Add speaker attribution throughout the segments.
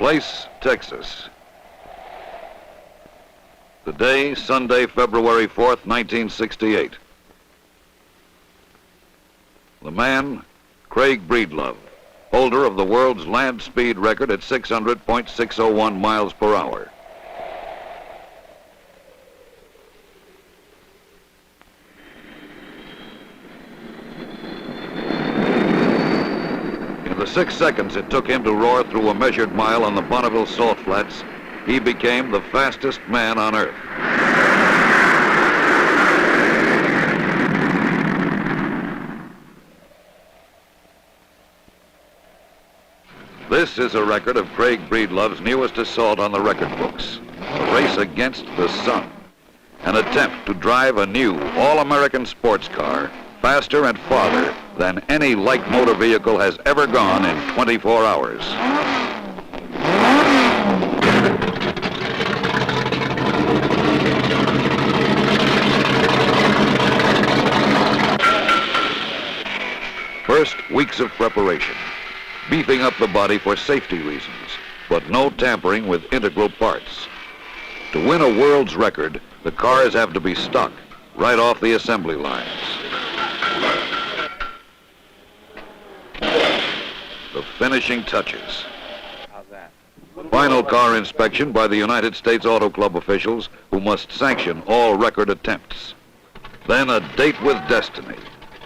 Speaker 1: Place, Texas. The day, Sunday, February 4th, 1968. The man, Craig Breedlove, holder of the world's land speed record at 600.601 miles per hour. In the 6 seconds it took him to roar through a measured mile on the Bonneville Salt Flats, he became the fastest man on Earth. This is a record of Craig Breedlove's newest assault on the record books, a race against the sun, an attempt to drive a new all-American sports car faster and farther than any light motor vehicle has ever gone in 24 hours. First, weeks of preparation, beefing up the body for safety reasons, but no tampering with integral parts. To win a world's record, the cars have to be stock right off the assembly lines. The finishing touches.
Speaker 2: How's that?
Speaker 1: Final car inspection by the United States Auto Club officials who must sanction all record attempts. Then a date with destiny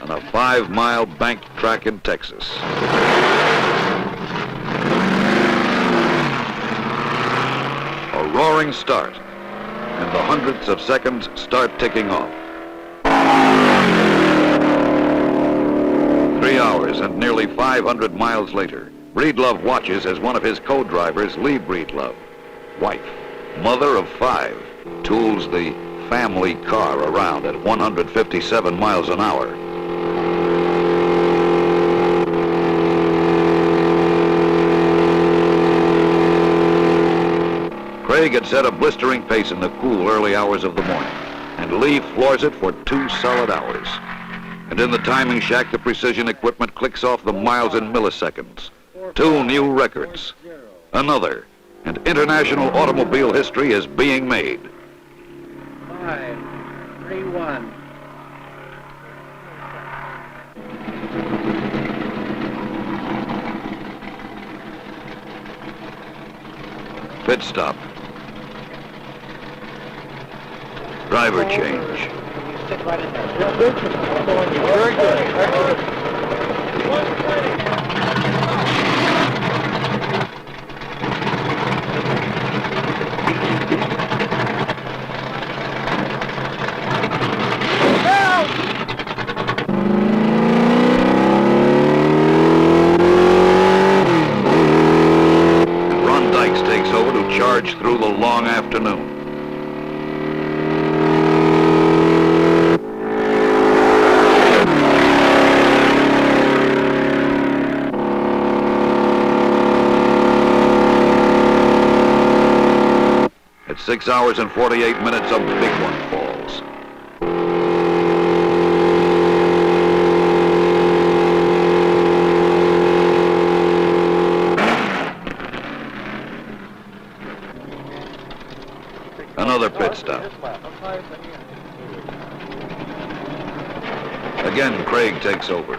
Speaker 1: on a 5-mile banked track in Texas. A roaring start, and the hundreds of seconds start ticking off. 3 hours and nearly 500 miles later, Breedlove watches as one of his co-drivers, Lee Breedlove, wife, mother of 5, tools the family car around at 157 miles an hour. Craig had set a blistering pace in the cool early hours of the morning, and Lee floors it for 2 solid hours. And in the timing shack, the precision equipment clicks off the miles in milliseconds. 2 new records. Another, and international automobile history is being made.
Speaker 2: 5, 3, 1.
Speaker 1: Pit stop. Driver change.
Speaker 2: Sit right in there. Very good. Very good.
Speaker 1: Takes over to charge through the long afternoon. At 6 hours and 48 minutes, a big one falls. Another pit stop. Again, Craig takes over.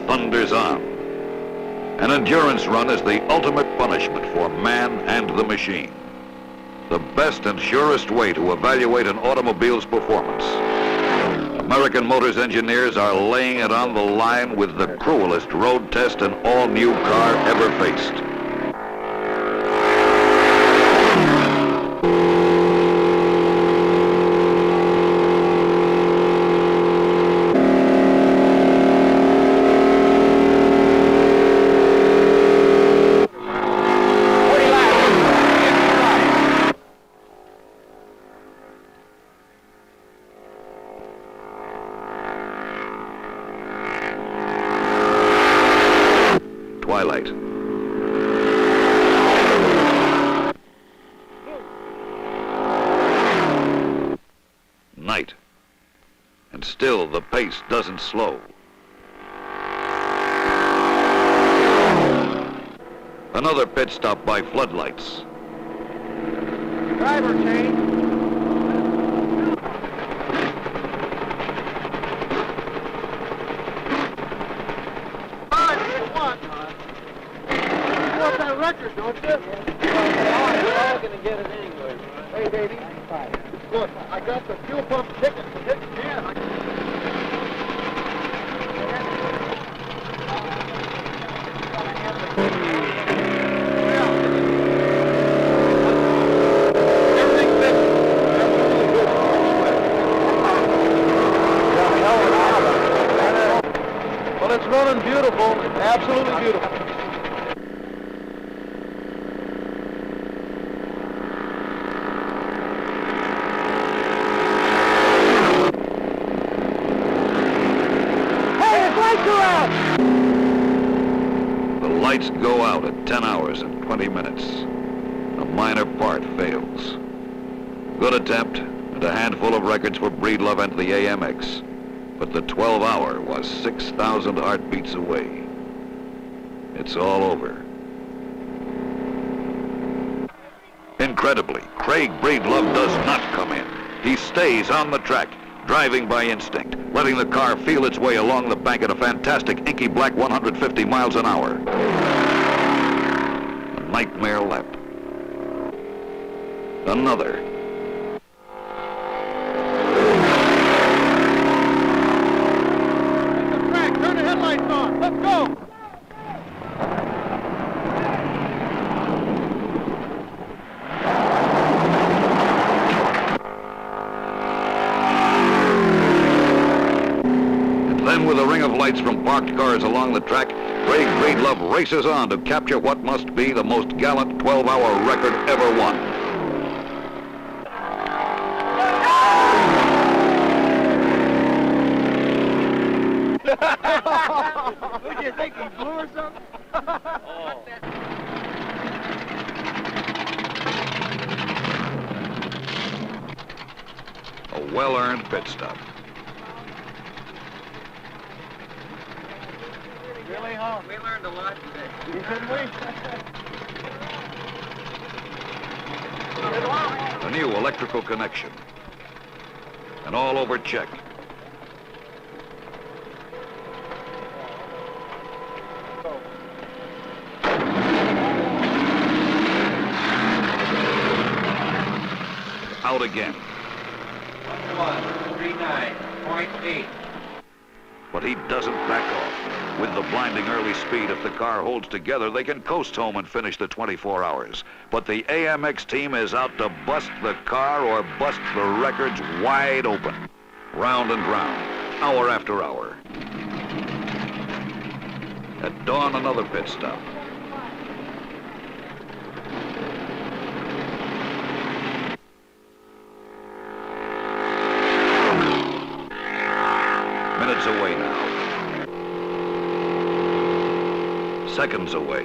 Speaker 1: Thunders on. An endurance run is the ultimate punishment for man and the machine. The best and surest way to evaluate an automobile's performance. American Motors engineers are laying it on the line with the cruelest road test an all-new car ever faced. sight. Night. And still the pace doesn't slow. Another pit stop by floodlights.
Speaker 2: Driver change. You want that record, don't you? We're all going to get it anyway. Hey, baby. Look, I got the fuel pump ticket. Well, it's running beautiful, absolutely beautiful. Hey, his lights are out!
Speaker 1: The lights go out at 10 hours and 20 minutes. A minor part fails. Good attempt, and a handful of records for Breedlove and the AMX. But the 12-hour was 6,000 heartbeats away. It's all over. Incredibly, Craig Breedlove does not come in. He stays on the track, driving by instinct, letting the car feel its way along the bank at a fantastic inky black 150 miles an hour. A nightmare lap. Another.
Speaker 2: Turn the headlights on. Let's go.
Speaker 1: And then with a ring of lights from parked cars along the track, Craig Breedlove races on to capture what must be the most gallant 12-hour record ever won.
Speaker 2: What do you think, he blew or something?
Speaker 1: A well-earned pit stop.
Speaker 2: Really, huh? We learned a lot today. Didn't we?
Speaker 1: A new electrical connection. An all-over check. Out again.
Speaker 3: 1139.8.
Speaker 1: But he doesn't back off. With the blinding early speed, if the car holds together, they can coast home and finish the 24 hours. But the AMX team is out to bust the car or bust the records wide open. Round and round, hour after hour. At dawn, another pit stop. Minutes away now. Seconds away.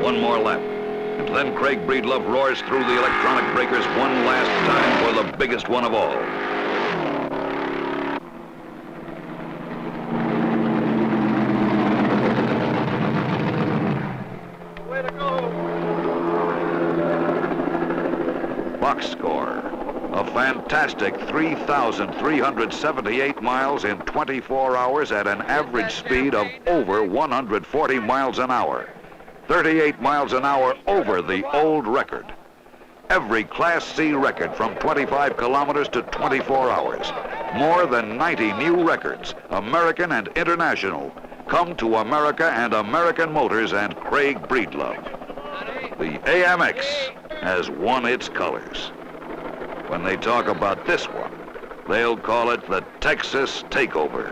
Speaker 1: One more lap. And then Craig Breedlove roars through the electronic breakers one last time for the biggest one of all.
Speaker 2: Way to go.
Speaker 1: Box score. A fantastic 3,378 miles in 24 hours at an average speed of over 140 miles an hour. 38 miles an hour over the old record. Every Class C record from 25 kilometers to 24 hours. More than 90 new records, American and international, come to America and American Motors and Craig Breedlove. The AMX has won its colors. When they talk about this one, they'll call it the Texas Takeover.